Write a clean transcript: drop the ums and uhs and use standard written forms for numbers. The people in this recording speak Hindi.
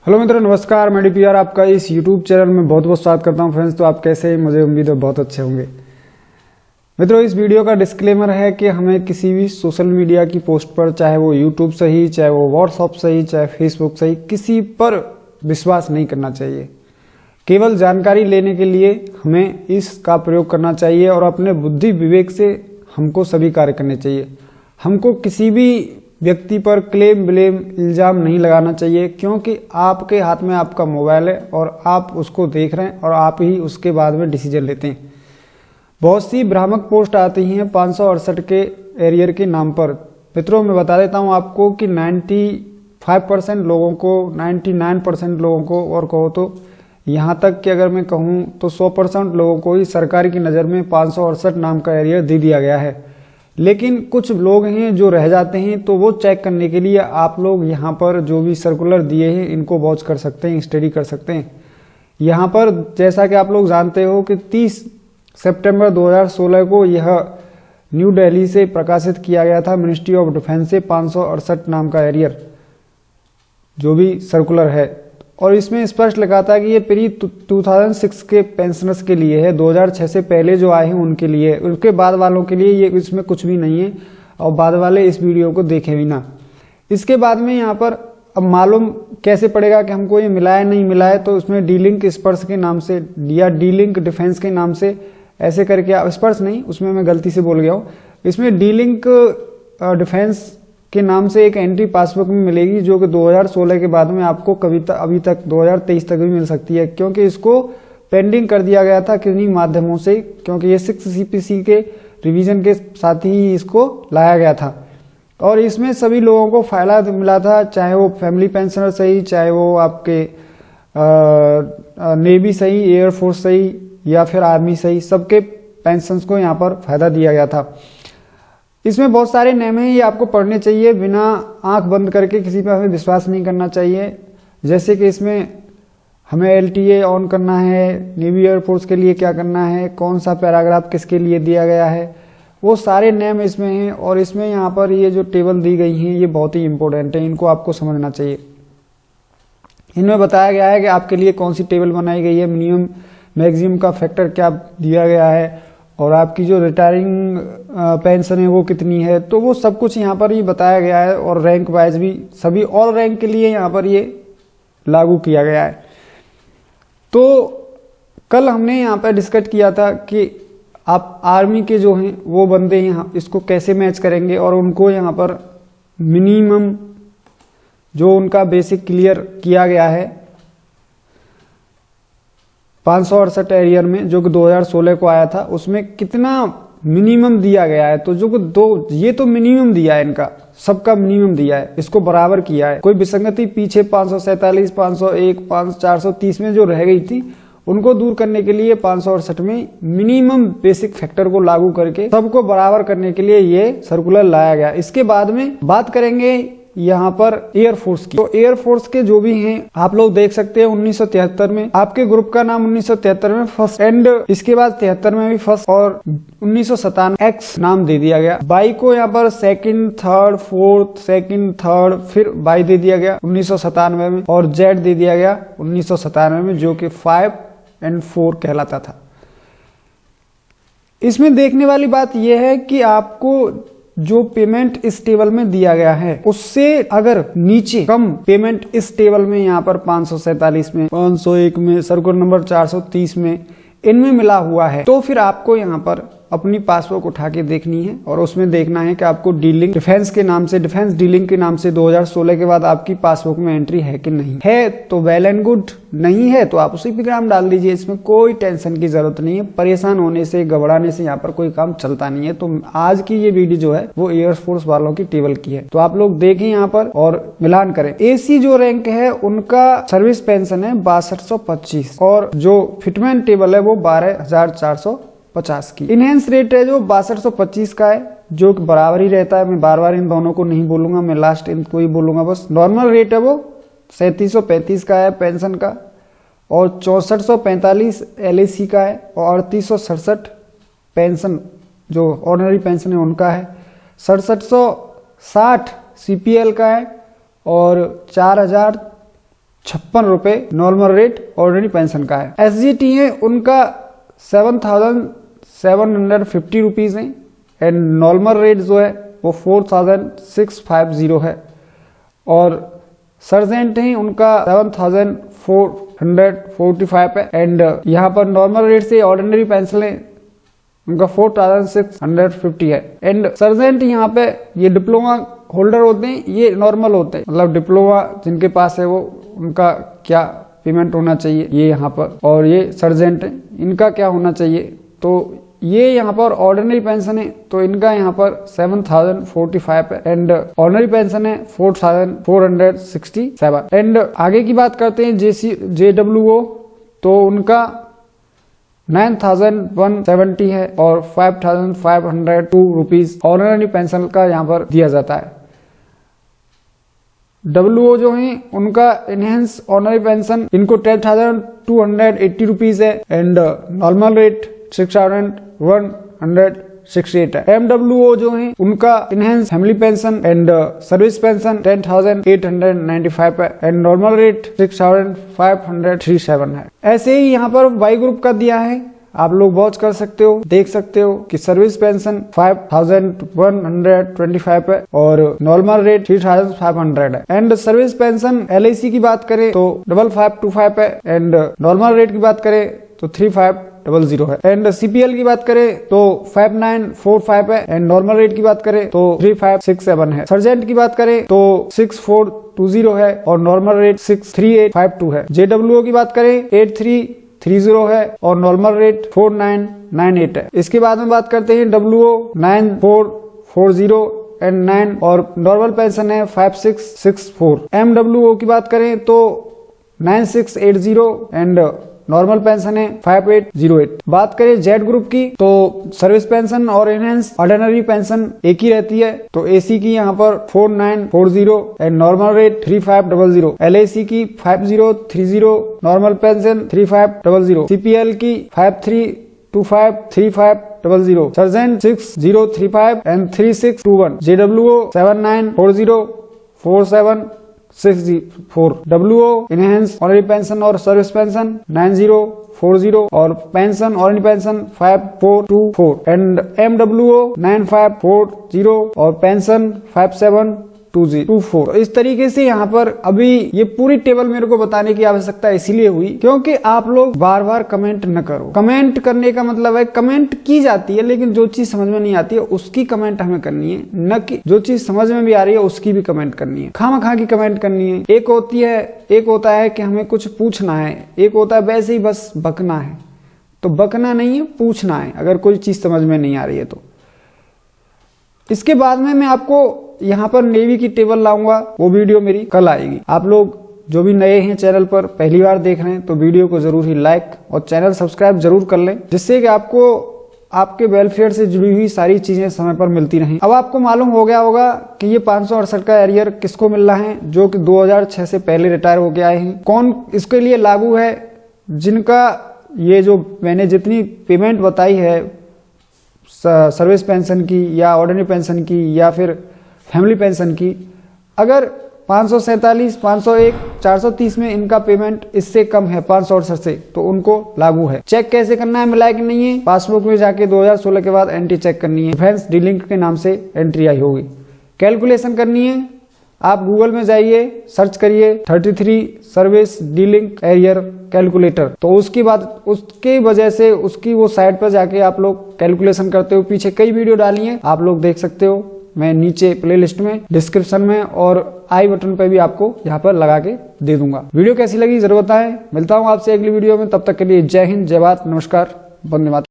हेलो मित्रों, नमस्कार। मैं DPR आपका इस YouTube चैनल में बहुत बहुत स्वागत करता हूं। फ्रेंड्स, तो आप कैसे हैं? मुझे उम्मीद है बहुत अच्छे होंगे। मित्रों, इस वीडियो का डिस्क्लेमर है कि हमें किसी भी सोशल मीडिया की पोस्ट पर, चाहे वो YouTube सही, चाहे वो WhatsApp सही, चाहे Facebook सही, किसी पर विश्वास नहीं करना चाहिए। केवल जानकारी लेने के लिए हमें इसका प्रयोग करना चाहिए और अपने बुद्धि विवेक से हमको सभी कार्य करने चाहिए। हमको किसी भी व्यक्ति पर क्लेम ब्लेम इल्जाम नहीं लगाना चाहिए, क्योंककि आपके हाथ में आपका मोबाइल है और आप उसको देख रहे हैं और आप ही उसके बाद में डिसीजन लेते हैं। बहुत सी भ्रामक पोस्ट आती हैं 568 के एरियर के नाम पर। मित्रों, मैं बता देता हूं आपको कि 95% लोगों को, 99% लोगों को, और कहो तो यहाँ तक कि अगर मैं कहूँ तो 100% लोगों को ही सरकार की नज़र में 568 नाम का एरियर दे दिया गया है। लेकिन कुछ लोग हैं जो रह जाते हैं, तो वो चेक करने के लिए आप लोग यहाँ पर जो भी सर्कुलर दिए हैं इनको वॉच कर सकते हैं, स्टडी कर सकते हैं। यहाँ पर जैसा कि आप लोग जानते हो कि 30 सितंबर 2016 को यह न्यू दिल्ली से प्रकाशित किया गया था, मिनिस्ट्री ऑफ डिफेंस से 568 नाम का एरियर जो भी सर्कुलर है। और इसमें स्पष्ट लिखा था कि ये प्री 2006 के पेंशनर्स के लिए है, 2006 से पहले जो आए हैं उनके लिए। उसके बाद वालों के लिए ये इसमें कुछ भी नहीं है, और बाद वाले इस वीडियो को देखें भी ना। इसके बाद में यहाँ पर अब मालूम कैसे पड़ेगा कि हमको ये मिला है नहीं मिला है, तो उसमें डी-लिंक स्पर्श के नाम से या डी-लिंक डिफेंस के नाम से ऐसे करके, स्पर्श नहीं, उसमें मैं गलती से बोल गया हूँ। इसमें डी-लिंक डिफेंस के नाम से एक एंट्री पासबुक में मिलेगी, जो कि 2016 के बाद में आपको अभी तक 2023 तक भी मिल सकती है, क्योंकि इसको पेंडिंग कर दिया गया था किन्हीं माध्यमों से, क्योंकि ये 6 CPC के रिवीजन के साथ ही इसको लाया गया था। और इसमें सभी लोगों को फायदा मिला था, चाहे वो फैमिली पेंशनर सही, चाहे वो आपके नेवी सही, एयरफोर्स सही, या फिर आर्मी सही, सबके पेंशन्स को यहाँ पर फायदा दिया गया था। इसमें बहुत सारे नेम हैं, ये आपको पढ़ने चाहिए। बिना आंख बंद करके किसी पर हमें विश्वास नहीं करना चाहिए। जैसे कि इसमें हमें LTA ऑन करना है, नेवी एयरफोर्स के लिए क्या करना है, कौन सा पैराग्राफ किसके लिए दिया गया है, वो सारे नेम इसमें हैं। और इसमें यहाँ पर ये जो टेबल दी गई हैं ये बहुत ही इंपॉर्टेंट है, इनको आपको समझना चाहिए। इनमें बताया गया है कि आपके लिए कौन सी टेबल बनाई गई है, मिनिमम मैक्सिमम का फैक्टर क्या दिया गया है, और आपकी जो रिटायरिंग पेंशन है वो कितनी है, तो वो सब कुछ यहाँ पर ही बताया गया है। और रैंक वाइज भी सभी ऑल रैंक के लिए यहाँ पर ये लागू किया गया है। तो कल हमने यहाँ पर डिस्कस किया था कि आप आर्मी के जो हैं वो बंदे यहाँ इसको कैसे मैच करेंगे, और उनको यहाँ पर मिनिमम जो उनका बेसिक क्लियर किया गया है 568 एरियर में, जो कि 2016 को आया था, उसमें कितना मिनिमम दिया गया है। तो जो ये तो मिनिमम दिया है, इनका सबका मिनिमम दिया है, इसको बराबर किया है। कोई विसंगति पीछे 547, 501, 430 में जो रह गई थी, उनको दूर करने के लिए 568 में मिनिमम बेसिक फैक्टर को लागू करके सबको बराबर करने के लिए ये सर्कुलर लाया गया। इसके बाद में बात करेंगे यहाँ पर एयरफोर्स की। तो एयरफोर्स के जो भी हैं आप लोग देख सकते हैं, 1973 में आपके ग्रुप का नाम 1973 में फर्स्ट, एंड इसके बाद 73 में भी फर्स्ट, और 1997 X नाम दे दिया गया। बाई को यहाँ पर second, third, fourth, second, third, फिर बाई दे दिया गया 1997 में, और जेड दे दिया गया 1997 में, जो कि 5 और 4 कहलाता था। इसमें देखने वाली बात यह है कि आपको जो पेमेंट इस टेबल में दिया गया है उससे अगर नीचे कम पेमेंट इस टेबल में, यहाँ पर 547 में, 501 में, सर्कुलर नंबर 430 में, इनमें मिला हुआ है, तो फिर आपको यहाँ पर अपनी पासबुक उठा के देखनी है, और उसमें देखना है कि आपको डी-लिंक डिफेंस के नाम से, डिफेंस डी-लिंक के नाम से 2016 के बाद आपकी पासबुक में एंट्री है कि नहीं है। तो वेल एंड गुड, नहीं है तो आप उसी पे ग्राम डाल दीजिए। इसमें कोई टेंशन की जरूरत नहीं है, परेशान होने से, घबराने से यहाँ पर कोई काम चलता नहीं है। तो आज की ये वीडियो जो है वो एयरफोर्स वालों की टेबल की है, तो आप लोग देखें यहाँ पर और मिलान करें। AC जो रैंक है उनका सर्विस पेंशन है 6225, और जो फिटमैन टेबल है वो 12450 की। इनहेंस रेट है जो 6225 का है, जो बराबर ही रहता है। मैं बार बार इन दोनों को नहीं बोलूंगा, मैं लास्ट इनको ही बोलूंगा बस। नॉर्मल रेट है वो 3735 का है पेंशन का, और 6445 LAC का है, और 3867 पेंशन जो ऑर्डिनरी पेंशन है उनका है, 6760 CPL का है, और 4000 56 रुपए नॉर्मल रेट ऑर्डिनरी पेंशन का है। SGT है उनका 7,750 रुपीज है एंड नॉर्मल रेट जो है वो 4,650 है और सर्जेंट है उनका 7,445 है एंड यहाँ पर नॉर्मल रेट से ऑर्डिनरी पेंशन है उनका 4,650 है एंड सर्जेंट यहाँ पे ये डिप्लोमा होल्डर होते हैं, ये नॉर्मल होते हैं, मतलब डिप्लोमा जिनके पास है वो उनका क्या पेमेंट होना चाहिए ये यहाँ पर, और ये सर्जेंट है इनका क्या होना चाहिए। तो ये यहाँ पर ऑर्डिनरी पेंशन है तो इनका यहाँ पर 7,045 है एंड ऑर्डिनरी पेंशन है 4,467 एंड आगे की बात करते हैं JWO तो उनका 9,170 है और 5,502 रुपीज ऑर्डिनरी पेंशन का यहाँ पर दिया जाता है। WO जो है उनका इनहेंस ऑर्डिनरी पेंशन इनको 10,280 रुपीज है एंड नॉर्मल रेट 6,168 है। MWO जो है उनका enhance family pension and service pension 10,895 है एंड नॉर्मल रेट 6,537 है। ऐसे ही यहाँ पर Y ग्रुप का दिया है, आप लोग वॉच कर सकते हो, देख सकते हो कि सर्विस पेंशन 5,125 है और नॉर्मल रेट 3,500 है एंड सर्विस पेंशन LIC की बात करें तो 5,525 है एंड नॉर्मल रेट की बात करें तो 3,500 है एंड CPL की बात करें तो 5,945 है एंड नॉर्मल रेट की बात करें तो 3,567 है। सर्जेंट की बात करें तो 6,420 है और नॉर्मल रेट 6,3,852 है। JWO की बात करें 8,330 है और नॉर्मल रेट 4,998 है। इसके बाद में बात करते हैं WO 9,440 एंड 9 और नॉर्मल पेंशन है 5,664। MWO की बात करें तो 9,680 एंड नॉर्मल पेंशन है 5,808। बात करें Z ग्रुप की तो सर्विस पेंशन और इनहेंस ऑर्डिनरी पेंशन एक ही रहती है तो AC की यहाँ पर 4,940 एंड नॉर्मल रेट 3,500। LIC की 5,030 नॉर्मल पेंशन 3,500। CPL की 5,325 3,500। Sergeant 6,035 and 3,621। JWO 7,940 4,764। WO enhance ordinary pension और सर्विस पेंशन 9,040 और pension ordinary pension 5,424 and MWO 9,540 और पेंशन 5,724। तो इस तरीके से यहाँ पर अभी ये पूरी टेबल मेरे को बताने की आवश्यकता इसीलिए हुई क्योंकि आप लोग बार बार कमेंट न करो। कमेंट करने का मतलब है कमेंट की जाती है लेकिन जो चीज समझ में नहीं आती है उसकी कमेंट हमें करनी है, न कि जो चीज समझ में भी आ रही है उसकी भी कमेंट करनी है। खामखा की कमेंट करनी है। एक होता है कि हमें कुछ पूछना है, एक होता है वैसे ही बस बकना है। तो बकना नहीं है, पूछना है अगर कोई चीज समझ में नहीं आ रही है तो। इसके बाद में मैं आपको यहाँ पर नेवी की टेबल लाऊंगा, वो वीडियो मेरी कल आएगी। आप लोग जो भी नए हैं चैनल पर पहली बार देख रहे हैं तो वीडियो को जरूर ही लाइक और चैनल सब्सक्राइब जरूर कर लें जिससे कि आपको आपके वेलफेयर से जुड़ी हुई सारी चीजें समय पर मिलती रहें। अब आपको मालूम हो गया होगा कि ये 568 का एरियर किसको मिल रहा है जो कि 2006 से पहले रिटायर होके आए हैं। कौन इसके लिए लागू है? जिनका ये जो मैंने जितनी पेमेंट बताई है सर्विस पेंशन की या ऑर्डिनरी पेंशन की या फिर फैमिली पेंशन की, अगर 547, 501, 430 में इनका पेमेंट इससे कम है 568 से तो उनको लागू है। चेक कैसे करना है मिला कि नहीं है? पासबुक में जाके 2016 के बाद एंट्री चेक करनी है। डिफेंस डीलिंक के नाम से एंट्री आई होगी। कैलकुलेशन करनी है, आप गूगल में जाइए, सर्च करिए 33 सर्विस डीलिंक एरियर कैलकुलेटर, तो उसकी वजह से उसकी वो साइट पर जाके आप लोग कैलकुलेशन करते हो। पीछे कई वीडियो डाली है, आप लोग देख सकते हो। मैं नीचे प्लेलिस्ट में, डिस्क्रिप्शन में और आई बटन पे भी आपको यहाँ पर लगा के दे दूंगा। वीडियो कैसी लगी जरूर बताएं। मिलता हूँ आपसे अगली वीडियो में, तब तक के लिए जय हिंद, जय भारत, नमस्कार, वंदे मातरम।